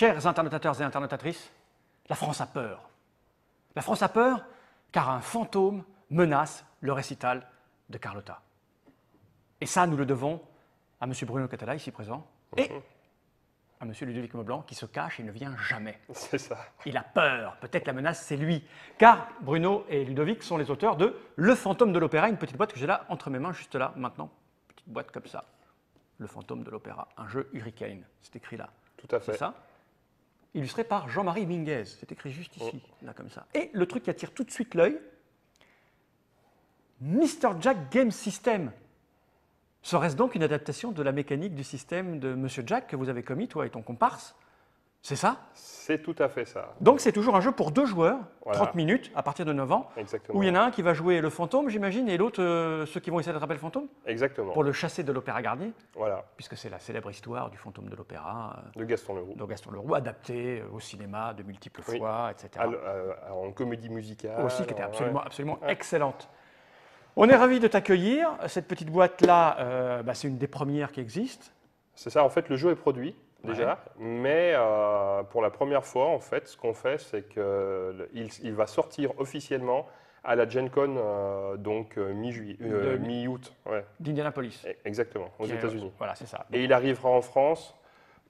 Chers internautateurs et internautatrices, la France a peur. La France a peur car un fantôme menace le récital de Carlotta. Et ça, nous le devons à M. Bruno Catala, ici présent, et à M. Ludovic Maublanc, qui se cache et ne vient jamais. C'est ça. Il a peur. Peut-être la menace, c'est lui. Car Bruno et Ludovic sont les auteurs de Le fantôme de l'opéra, une petite boîte que j'ai là entre mes mains, juste là, maintenant. Petite boîte comme ça. Le fantôme de l'opéra, un jeu Hurricane. C'est écrit là. Tout à fait. C'est ça. Illustré par Jean-Marie Minguez. C'est écrit juste ici, là, comme ça. Et le truc qui attire tout de suite l'œil, Mr. Jack Game System. Serait-ce donc une adaptation de la mécanique du système de Monsieur Jack que vous avez commis, toi et ton comparse? C'est ça? C'est tout à fait ça. Donc c'est toujours un jeu pour 2 joueurs, Voilà. 30 minutes, à partir de 9 ans, Exactement. où il y en a un qui va jouer le fantôme, j'imagine, et l'autre, ceux qui vont essayer d'attraper le fantôme, Exactement. pour le chasser de l'Opéra Garnier, Voilà. puisque c'est la célèbre histoire du fantôme de l'Opéra, De Gaston Leroux. de Gaston Leroux, adapté au cinéma de multiples Oui. fois, etc. En comédie musicale. Aussi, qui était absolument, Ouais. absolument excellente. On est ravis de t'accueillir. Cette petite boîte-là, c'est une des premières qui existent. C'est ça, en fait, le jeu est produit déjà, mais pour la première fois, en fait, ce qu'on fait, c'est qu'il va sortir officiellement à la Gen Con, donc mi-août. Ouais. D'Indianapolis. Exactement, aux Qui est- États-Unis. Voilà, c'est ça. Et il arrivera en France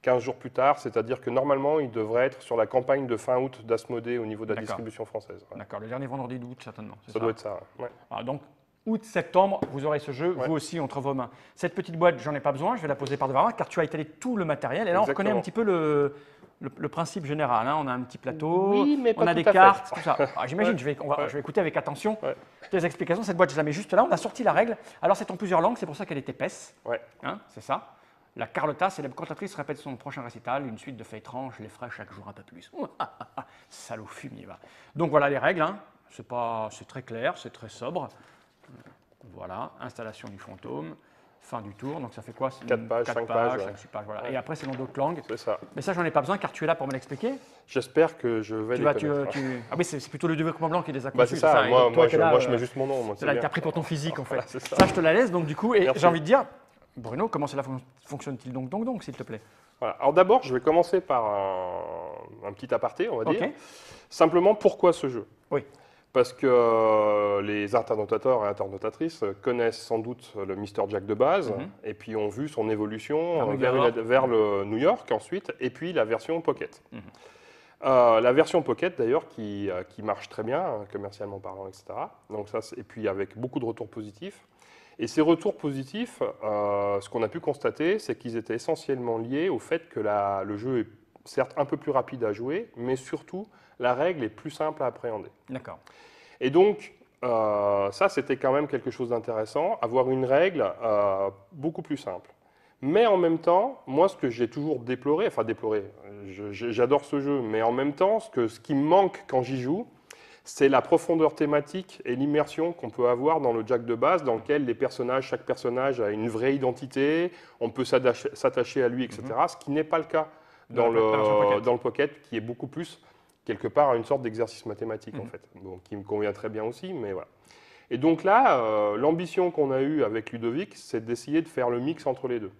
15 jours plus tard, c'est-à-dire que normalement, il devrait être sur la campagne de fin août d'Asmodée au niveau de la D'accord. distribution française. Ouais. D'accord, le dernier vendredi d'août, certainement. c'est Ça doit être ça. Ouais. Voilà, donc, août-septembre, vous aurez ce jeu, Ouais. vous aussi, entre vos mains. Cette petite boîte, j'en ai pas besoin, je vais la poser par devant moi, car tu as étalé tout le matériel. Et là, on reconnaît un petit peu le principe général. Hein. On a un petit plateau, Oui, mais pas on a tout des à fait. cartes, tout ça. Alors, j'imagine, Ouais. je vais écouter avec attention Ouais. tes explications. Cette boîte, je la mets juste là. On a sorti la règle. Alors, c'est en plusieurs langues, c'est pour ça qu'elle est épaisse. Ouais. Hein, c'est ça. La Carlotta, célèbre cantatrice, répète son prochain récital, une suite de faits étranges, les ferai chaque jour un peu plus. Salaud fumier, va. Donc voilà les règles, hein. C'est très clair, c'est très sobre. Voilà, installation du fantôme, fin du tour, donc ça fait quoi? 4 pages, 5 pages. Ouais. 6 pages, voilà. Ouais. Et après, c'est dans d'autres langues. C'est ça. Mais ça, j'en ai pas besoin car tu es là pour me l'expliquer. J'espère que je vais Tu les vas, connaître. Ah oui, c'est plutôt le Ludovic Maublanc qui les a Bah, conçus. c'est ça, Et moi, donc, toi, t'es là, je mets juste mon nom. Moi, c'est là, bien. t'as pris pour ton physique, en fait. Voilà, c'est ça. Ça, je te la laisse, donc du coup, et Merci. j'ai envie de dire, Bruno, comment cela fonctionne-t-il donc, s'il te plaît? Voilà. Alors d'abord, je vais commencer par un petit aparté, on va dire. Ok. Simplement, pourquoi ce jeu? Oui. Parce que les internautateurs et internautatrices connaissent sans doute le Mr. Jack de base, et puis ont vu son évolution vers le New York ensuite, et puis la version Pocket. La version Pocket d'ailleurs qui marche très bien, hein, commercialement parlant, etc. Donc ça, et puis avec beaucoup de retours positifs. Et ces retours positifs, ce qu'on a pu constater, c'est qu'ils étaient essentiellement liés au fait que le jeu est certes un peu plus rapide à jouer, mais surtout la règle est plus simple à appréhender. D'accord. Et donc, ça, c'était quand même quelque chose d'intéressant, avoir une règle beaucoup plus simple. Mais en même temps, moi, ce que j'ai toujours déploré, j'adore ce jeu, mais en même temps, ce qui me manque quand j'y joue, c'est la profondeur thématique et l'immersion qu'on peut avoir dans le Jack de base, dans lequel chaque personnage a une vraie identité, on peut s'attacher à lui, etc. Ce qui n'est pas le cas dans le Pocket, qui est beaucoup plus, quelque part, une sorte d'exercice mathématique, en fait, bon, qui me convient très bien aussi, mais voilà. Et donc là, l'ambition qu'on a eue avec Ludovic, c'est d'essayer de faire le mix entre les deux.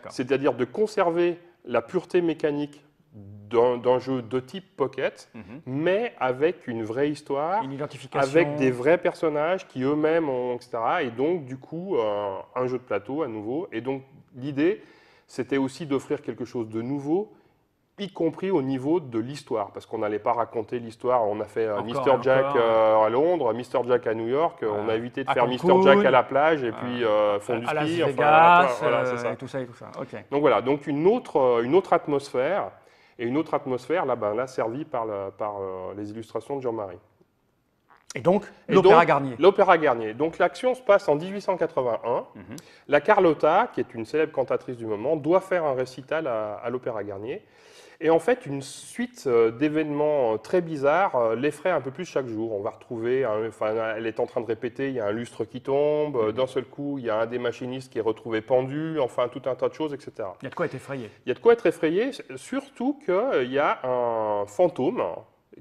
C'est-à-dire de conserver la pureté mécanique d'un jeu de type Pocket, mais avec une vraie histoire, une identification, avec des vrais personnages qui eux-mêmes ont, etc. Et donc, du coup, un jeu de plateau à nouveau. Et donc, l'idée, c'était aussi d'offrir quelque chose de nouveau, y compris au niveau de l'histoire, parce qu'on n'allait pas raconter l'histoire. On a fait Mr. Jack à Londres, Mr. Jack à New York. On a évité de faire Mr. Jack à la plage et puis fond du ski. Las Vegas, c'est ça. et tout ça et tout ça. Okay. Donc voilà, donc une autre atmosphère, et une autre atmosphère là servie par les illustrations de Jean-Marie. Et donc, l'Opéra Garnier. L'Opéra Garnier. Donc l'action se passe en 1881. La Carlotta, qui est une célèbre cantatrice du moment, doit faire un récital à l'Opéra Garnier. Et en fait, une suite d'événements très bizarres l'effraie un peu plus chaque jour. On va retrouver, elle est en train de répéter, il y a un lustre qui tombe, d'un seul coup, il y a un des machinistes qui est retrouvé pendu, enfin tout un tas de choses, etc. Il y a de quoi être effrayé. Il y a de quoi être effrayé, surtout qu'il y a un fantôme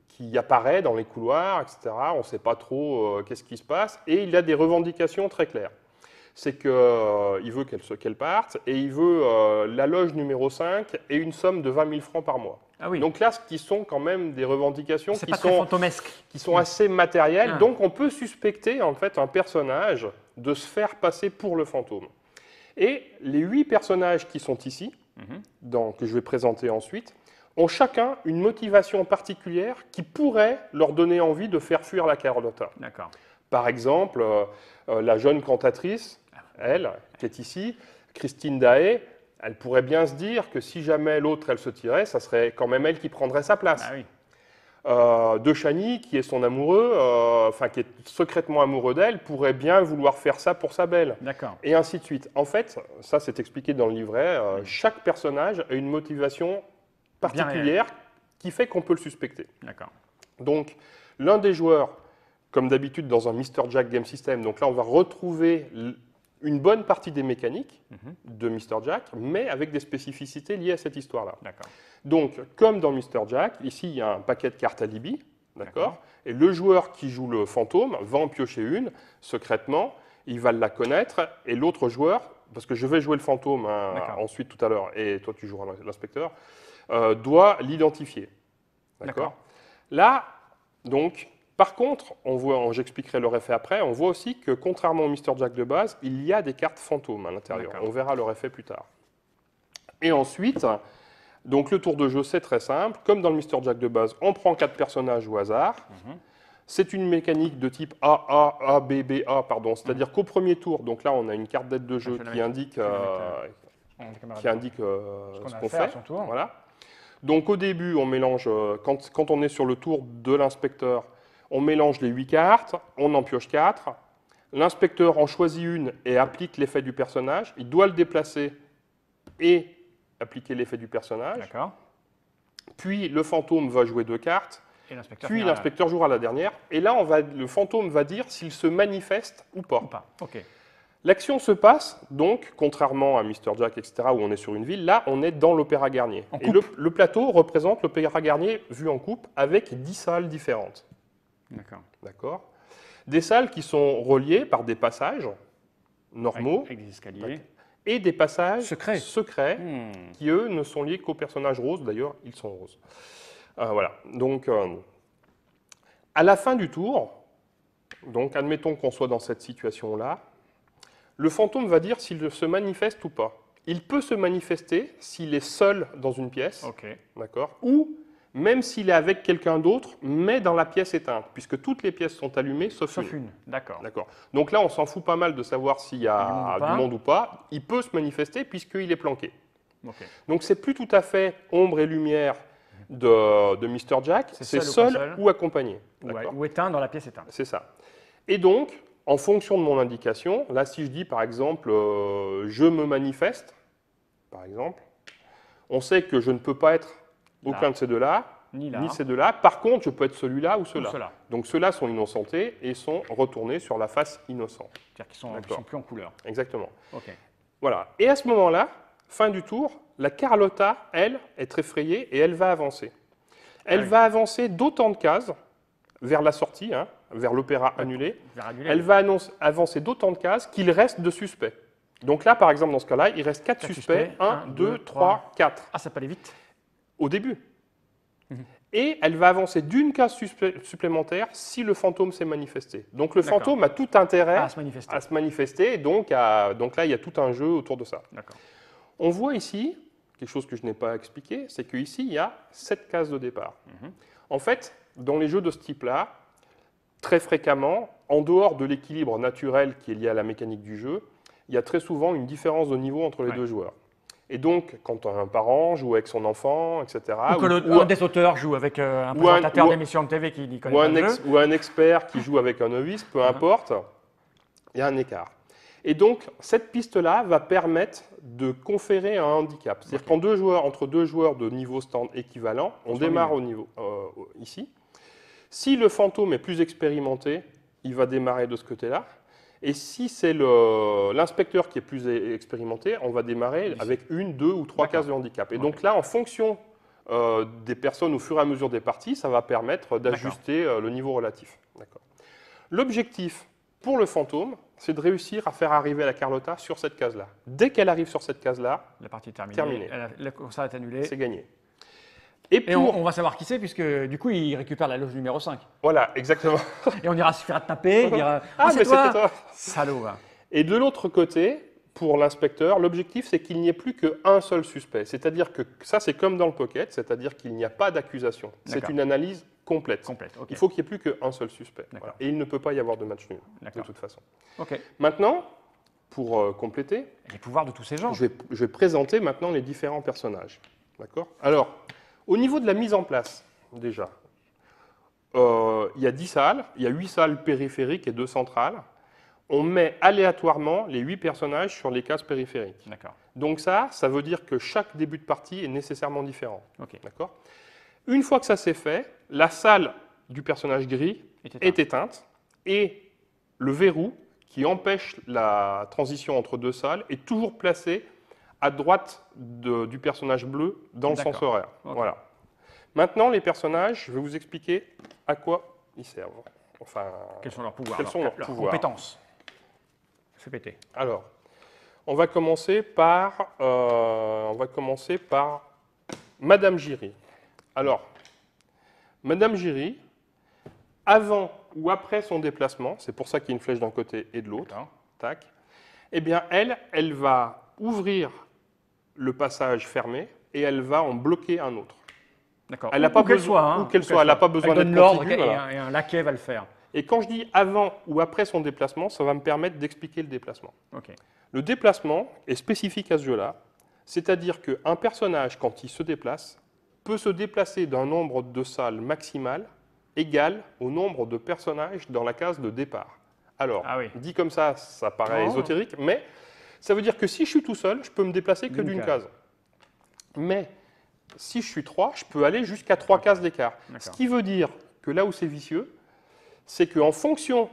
qui apparaît dans les couloirs, etc. On ne sait pas trop qu'est-ce qui se passe, et il a des revendications très claires. c'est qu'il veut qu'elle parte et il veut la loge numéro 5 et une somme de 20 000 francs par mois. Ah oui. Donc là, ce qui sont quand même des revendications C'est pas très fantomesque. qui sont assez matérielles. Ah. Donc on peut suspecter en fait un personnage de se faire passer pour le fantôme. Et les 8 personnages qui sont ici, que je vais présenter ensuite, ont chacun une motivation particulière qui pourrait leur donner envie de faire fuir la Carlotta. D'accord. Par exemple, la jeune cantatrice, elle, qui est ici, Christine Daae, elle pourrait bien se dire que si jamais l'autre, elle se tirait, ça serait quand même elle qui prendrait sa place. Ah oui. De Chani, qui est son amoureux, qui est secrètement amoureux d'elle, pourrait bien vouloir faire ça pour sa belle. D'accord. Et ainsi de suite. En fait, ça c'est expliqué dans le livret, chaque personnage a une motivation particulière qui fait qu'on peut le suspecter. D'accord. Donc, l'un des joueurs, comme d'habitude dans un Mr. Jack Game System, donc là on va retrouver une bonne partie des mécaniques de Mr. Jack, mais avec des spécificités liées à cette histoire-là. D'accord. Donc, comme dans Mr. Jack, ici il y a un paquet de cartes alibi, d'accord ? Et le joueur qui joue le fantôme va en piocher une secrètement, il va la connaître, et l'autre joueur, parce que je vais jouer le fantôme ensuite tout à l'heure, et toi tu joueras l'inspecteur, doit l'identifier. D'accord ? Là, donc, par contre, j'expliquerai leur effet après, on voit aussi que contrairement au Mr. Jack de base, il y a des cartes fantômes à l'intérieur. On verra leur effet plus tard. Et ensuite, donc le tour de jeu, c'est très simple. Comme dans le Mr. Jack de base, on prend 4 personnages au hasard. C'est une mécanique de type pardon. C'est-à-dire qu'au premier tour, donc là, on a une carte d'aide de jeu qui indique ce qu'on fait. Voilà. Donc au début, on mélange, quand on est sur le tour de l'inspecteur, on mélange les 8 cartes, on en pioche 4. L'inspecteur en choisit une et applique l'effet du personnage. Il doit le déplacer et appliquer l'effet du personnage. D'accord. Puis le fantôme va jouer 2 cartes. Et puis l'inspecteur jouera la dernière. Et là, le fantôme va dire s'il se manifeste ou pas. Ok. L'action se passe, donc, contrairement à Mr. Jack, etc., où on est sur une ville, là, on est dans l'Opéra Garnier. Et le plateau représente l'Opéra Garnier vu en coupe avec 10 salles différentes. D'accord. Des salles qui sont reliées par des passages normaux. Avec des escaliers. Et des passages secrets qui, eux, ne sont liés qu'aux personnages roses. D'ailleurs, ils sont roses. Voilà. Donc, à la fin du tour, donc, admettons qu'on soit dans cette situation-là, le fantôme va dire s'il se manifeste ou pas. Il peut se manifester s'il est seul dans une pièce, d'accord, ou même s'il est avec quelqu'un d'autre, mais dans la pièce éteinte, puisque toutes les pièces sont allumées, sauf une. D'accord. Donc là, on s'en fout pas mal de savoir s'il y a du monde ou pas. Il peut se manifester puisqu'il est planqué. Donc c'est plus tout à fait ombre et lumière de Mr. Jack, c'est seul ou accompagné. Ou éteint dans la pièce éteinte. C'est ça. Et donc, en fonction de mon indication, là, si je dis par exemple, je me manifeste, par exemple, on sait que je ne peux pas être aucun de ces deux-là, ni ces deux-là. Par contre, je peux être celui-là ou ceux-là. Donc ceux-là sont innocentés et sont retournés sur la face innocente. C'est-à-dire qu'ils sont plus en couleur. Exactement. Voilà. Et à ce moment-là, fin du tour, la Carlotta, elle, est effrayée et elle va avancer. Elle va avancer d'autant de cases vers la sortie, vers l'opéra annulé. Elle va avancer d'autant de cases qu'il reste de suspects. Donc là, par exemple, dans ce cas-là, il reste 4 suspects. 1, 2, 3, 4. Ah, ça peut aller vite. Au début. Et elle va avancer d'une case supplémentaire si le fantôme s'est manifesté. Donc le fantôme a tout intérêt à se manifester. Donc là, il y a tout un jeu autour de ça. On voit ici, quelque chose que je n'ai pas expliqué, c'est qu'ici, il y a 7 cases de départ. En fait, dans les jeux de ce type-là, très fréquemment, en dehors de l'équilibre naturel qui est lié à la mécanique du jeu, il y a très souvent une différence de niveau entre les deux joueurs. Et donc, quand un parent joue avec son enfant, etc. Ou que un des auteurs joue avec un présentateur d'émission de TV qui n'y connaît pas le jeu. Ou un expert qui joue avec un novice, peu importe, il y a un écart. Et donc, cette piste-là va permettre de conférer un handicap. C'est-à-dire qu'entre deux joueurs de niveau stand équivalent, on démarre au niveau ici. Si le fantôme est plus expérimenté, il va démarrer de ce côté-là. Et si c'est l'inspecteur qui est plus expérimenté, on va démarrer avec 1, 2 ou 3 cases de handicap. Et donc là, en fonction des personnes au fur et à mesure des parties, ça va permettre d'ajuster le niveau relatif. L'objectif pour le fantôme, c'est de réussir à faire arriver la Carlotta sur cette case-là. Dès qu'elle arrive sur cette case-là, La partie est terminée. Terminé. Le concert est annulé. c'est gagné. Et Et on va savoir qui c'est, puisque du coup, il récupère la loge numéro 5. Voilà, exactement. Et on ira se faire taper, il dira Ah, c'est mais c'était toi toi. Salaud, va. Et de l'autre côté, pour l'inspecteur, l'objectif, c'est qu'il n'y ait plus qu'un seul suspect. C'est-à-dire que ça, c'est comme dans le pocket, c'est-à-dire qu'il n'y a pas d'accusation. C'est D'accord. une analyse complète. Complète, ok. Il faut qu'il n'y ait plus qu'un seul suspect. D'accord. Voilà. Et il ne peut pas y avoir de match nul, de D'accord. toute façon. Ok. Maintenant, pour compléter, Les pouvoirs de tous ces gens. je vais présenter maintenant les différents personnages. D'accord? Alors, au niveau de la mise en place, déjà, il y a 10 salles, il y a 8 salles périphériques et 2 centrales. On met aléatoirement les 8 personnages sur les cases périphériques. D'accord. Donc ça veut dire que chaque début de partie est nécessairement différent. Ok. D'accord? Une fois que ça c'est fait, la salle du personnage gris est éteinte et le verrou qui empêche la transition entre deux salles est toujours placé à droite du personnage bleu dans le sens horaire. Ok. Voilà. Maintenant, les personnages, je vais vous expliquer à quoi ils servent. Enfin, Quels sont leurs pouvoirs Quels sont leurs pouvoirs compétences. Fais péter. alors, on va commencer par Madame Giry. Alors, Madame Giry, avant ou après son déplacement, c'est pour ça qu'il y a une flèche d'un côté et de l'autre, D'accord. tac, eh bien, elle va ouvrir le passage fermé et elle va en bloquer un autre. D'accord. Elle n'a pas Où qu'elle besoin, soit. Hein, où qu'elle soit, elle n'a pas besoin Elle d'être donne l'ordre contiguë, voilà. et un laquais va le faire. Et quand je dis avant ou après son déplacement, ça va me permettre d'expliquer le déplacement. Ok. Le déplacement est spécifique à ce jeu-là, c'est-à-dire qu'un personnage, quand il se déplace, peut se déplacer d'un nombre de salles maximal égal au nombre de personnages dans la case de départ. Alors, Ah oui. dit comme ça paraît Non. ésotérique, mais ça veut dire que si je suis tout seul, je peux me déplacer que D'une d'une case. case. Mais si je suis 3, je peux aller jusqu'à 3 cases d'écart. D'accord. Ce qui veut dire que là où c'est vicieux, c'est qu'en fonction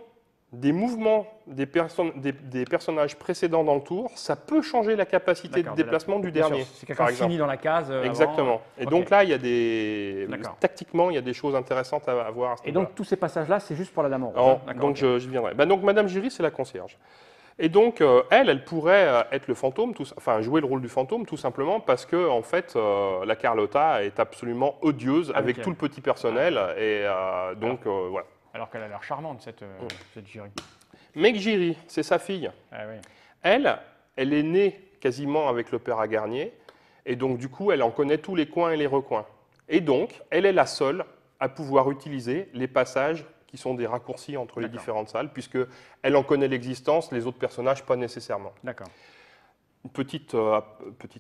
des mouvements des personnages précédents dans le tour, ça peut changer la capacité de D'accord, déplacement du Bien sûr, dernier, si quelqu'un par exemple. finit dans la case. Exactement. Avant, Et ok. donc là, il y a des D'accord. tactiquement, il y a des choses intéressantes à voir. À ce Et niveau-là. donc tous ces passages-là, c'est juste pour la dame en rose. Alors, hein. D'accord, donc ok. je viendrai. Ben, donc Madame Giry, c'est la concierge. Et donc elle pourrait être le fantôme, enfin jouer le rôle du fantôme, tout simplement parce que en fait, la Carlotta est absolument odieuse avec elle. tout le petit personnel et donc voilà. Alors qu'elle a l'air charmante, cette Giry. Meg Giry, c'est sa fille. Ah oui. Elle est née quasiment avec l'Opéra Garnier, et donc du coup, elle en connaît tous les coins et les recoins. Et donc, elle est la seule à pouvoir utiliser les passages qui sont des raccourcis entre les D'accord. différentes salles, puisqu'elle en connaît l'existence, les autres personnages pas nécessairement. D'accord. Une petite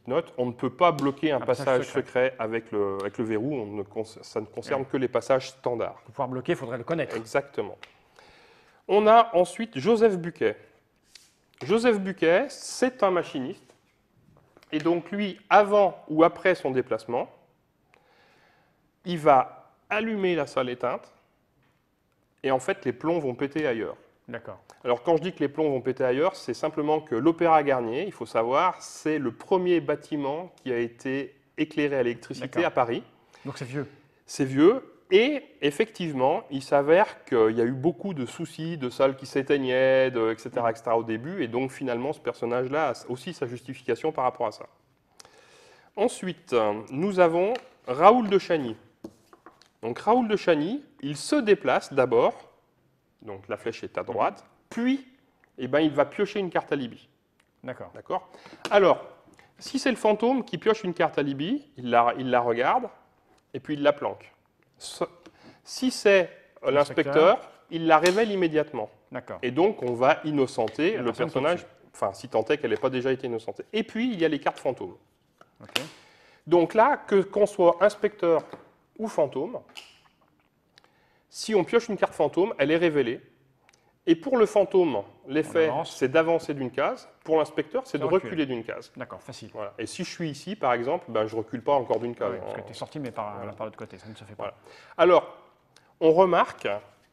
note, on ne peut pas bloquer un passage passage secret avec le verrou, ça ne concerne que les passages standards. Pour pouvoir bloquer, il faudrait le connaître. Exactement. On a ensuite Joseph Buquet. Joseph Buquet, c'est un machiniste. Et donc lui, avant ou après son déplacement, il va allumer la salle éteinte et en fait les plombs vont péter ailleurs. D'accord. Alors quand je dis que les plombs vont péter ailleurs, c'est simplement que l'Opéra Garnier, il faut savoir, c'est le premier bâtiment qui a été éclairé à l'électricité D'accord. à Paris. Donc c'est vieux. C'est vieux. Et effectivement, il s'avère qu'il y a eu beaucoup de soucis, de salles qui s'éteignaient, etc., etc. au début. Et donc finalement, ce personnage-là a aussi sa justification par rapport à ça. Ensuite, nous avons Raoul de Chagny. Donc Raoul de Chagny, il se déplace d'abord, donc la flèche est à droite, puis eh ben, il va piocher une carte alibi. D'accord. D'accord ? Alors, si c'est le fantôme qui pioche une carte alibi, il la regarde et puis il la planque. Si c'est l'inspecteur, il la révèle immédiatement. D'accord. Et donc, on va innocenter La le personne qui personnage, tue. enfin, si tant est qu'elle n'ait pas déjà été innocentée. Et puis, il y a les cartes fantômes. Ok. Donc là, qu'on soit inspecteur ou fantôme, si on pioche une carte fantôme, elle est révélée. Et pour le fantôme, l'effet, avance. c'est d'avancer d'une case. Pour l'inspecteur, c'est de reculer. reculer d'une case. D'accord, facile. Voilà. Et si je suis ici, par exemple, ben, je ne recule pas encore d'une case. Ouais, parce que tu es sorti, mais par l'autre côté, ça ne se fait pas. Voilà. Alors, on remarque,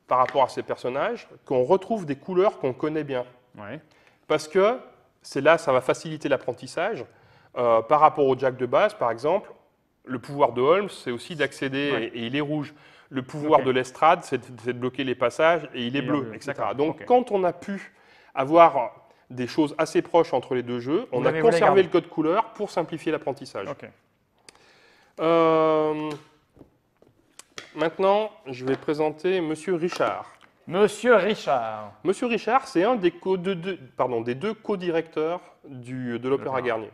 par rapport à ces personnages, qu'on retrouve des couleurs qu'on connaît bien. Ouais. Parce que c'est là, ça va faciliter l'apprentissage. Par rapport au Jack de base, par exemple, le pouvoir de Holmes, c'est aussi d'accéder, Ouais. et il est rouge. Le pouvoir Ok. de l'estrade, c'est de bloquer les passages et il est Il est bleu, bleu, etc. d'accord, Donc ok. quand on a pu avoir des choses assez proches entre les deux jeux, on a vous l'avez conservé gardé. le code couleur pour simplifier l'apprentissage. Ok. Maintenant, je vais présenter Monsieur Richard. Monsieur Richard. Monsieur Richard, c'est un des, des deux co-directeurs de l'Opéra l'Opéra. Garnier.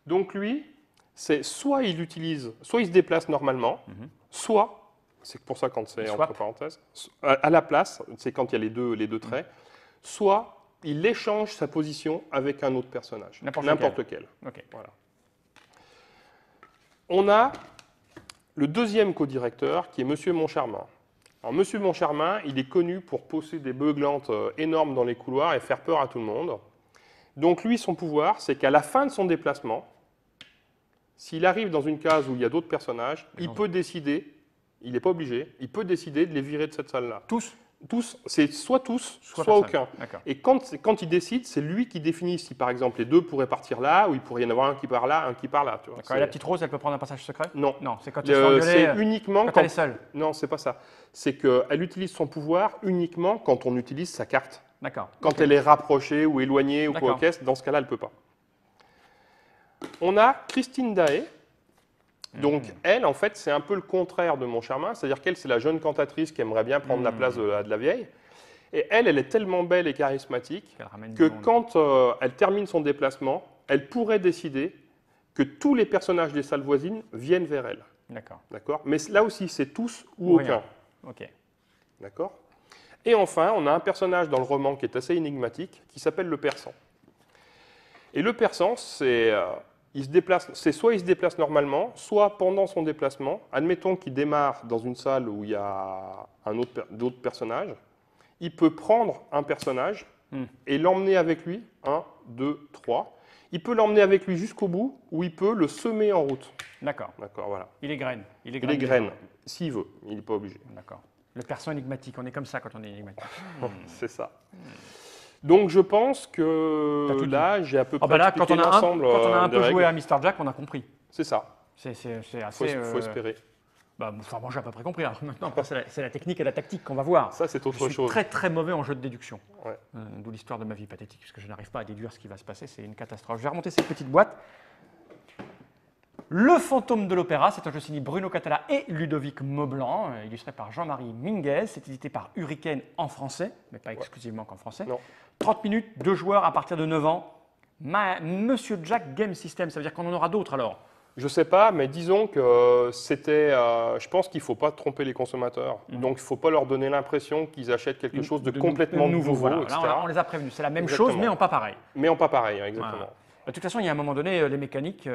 Donc lui, c'est soit il se déplace normalement, soit, c'est pour ça quand c'est Swap. entre parenthèses, à la place, c'est quand il y a les deux traits, soit il échange sa position avec un autre personnage, N'importe lequel. Ok. Voilà. On a le deuxième co-directeur qui est Monsieur Moncharmin. Alors, Monsieur Moncharmin, il est connu pour poser des beuglantes énormes dans les couloirs et faire peur à tout le monde. Donc lui, son pouvoir, c'est qu'à la fin de son déplacement, s'il arrive dans une case où il y a d'autres personnages, il peut décider, il n'est pas obligé, il peut décider de les virer de cette salle-là. Tous. C'est soit tous, soit personne. aucun. D'accord. Et quand il décide, c'est lui qui définit si, par exemple, les deux pourraient partir là, ou il pourrait y en avoir un qui part là, un qui part là. Tu vois. D'accord. Et la petite rose, elle peut prendre un passage secret? Non. Non, c'est quand elle se fait engueuler, C'est uniquement quand elle est seule. Non, c'est pas ça. C'est qu'elle utilise son pouvoir uniquement quand on utilise sa carte. D'accord. Quand elle est rapprochée ou éloignée ou D'accord. quoi qu'est-ce, dans ce cas-là, elle ne peut pas. On a Christine Daé. Donc, elle, en fait, c'est un peu le contraire de Moncharmin. C'est-à-dire qu'elle, c'est la jeune cantatrice qui aimerait bien prendre la place de la vieille. Et elle est tellement belle et charismatique Elle ramène que du monde. quand elle termine son déplacement, elle pourrait décider que tous les personnages des salles voisines viennent vers elle. D'accord. D'accord? Mais là aussi, c'est tous ou Rien. aucun. Ok. D'accord? Et enfin, on a un personnage dans le roman qui est assez énigmatique, qui s'appelle le Persan. Et le Persan, c'est soit il se déplace normalement, soit pendant son déplacement. Admettons qu'il démarre dans une salle où il y a d'autres personnages. Il peut prendre un personnage et l'emmener avec lui. 1, 2, 3. Il peut l'emmener avec lui jusqu'au bout ou il peut le semer en route. D'accord. D'accord, voilà. Il est graine. Il est graine, s'il veut. Il n'est pas obligé. D'accord. Le perso énigmatique. On est comme ça quand on est énigmatique. C'est ça. Donc je pense T'as que tout là, j'ai à peu Oh près bah là, quand expliqué on a l'ensemble un des peu joué règles. à Mr. Jack, on a compris. C'est ça. C'est Il assez. faut espérer. Bah, enfin, moi, j'ai à peu près compris. Alors, maintenant, après, c'est la technique et la tactique qu'on va voir. Ça, c'est Je autre suis chose. très très mauvais en jeu de déduction. Ouais. D'où l'histoire de ma vie pathétique, puisque je n'arrive pas à déduire ce qui va se passer. C'est une catastrophe. Je vais remonter cette petite boîte. Le fantôme de l'opéra, c'est un jeu signé Bruno Catala et Ludovic Maublanc, illustré par Jean-Marie Minguez. C'est édité par Hurricane en français, mais pas exclusivement qu'en français. Non. 30 minutes, 2 joueurs à partir de 9 ans. Monsieur Jack Game System, ça veut dire qu'on en aura d'autres alors? Je sais pas, mais disons que c'était. Je pense qu'il ne faut pas tromper les consommateurs. Donc, il ne faut pas leur donner l'impression qu'ils achètent quelque chose de complètement nouveau, Voilà. etc. Là, on les a prévenus. C'est la même Exactement. chose, mais en pas pareil. Mais en pas pareil, hein, exactement. Voilà. De toute façon, il y a un moment donné, les mécaniques,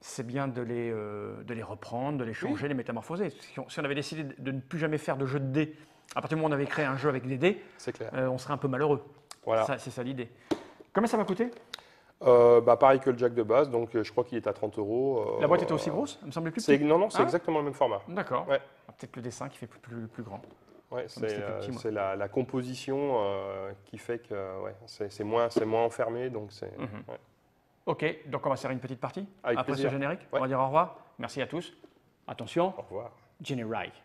c'est bien de les reprendre, de les changer, les métamorphoser. Si on avait décidé de ne plus jamais faire de jeu de dés, à partir du moment où on avait créé un jeu avec des dés, C'est clair. on serait un peu malheureux. Voilà. C'est ça l'idée. Combien ça va coûter? Pareil que le Jack de base, donc je crois qu'il est à 30 €. La boîte était aussi grosse? Elle me semblait plus petite. Non, c'est Ah. exactement le même format. D'accord. Ouais. Peut-être le dessin qui fait plus grand. Ouais, c'était plus petit, moi. c'est la composition qui fait que c'est moins enfermé, donc c'est. Mhm. Ouais. Ok, donc on va faire une petite partie Avec après plaisir. ce générique. Ouais. On va dire au revoir. Merci à tous. Attention, Au revoir. générique.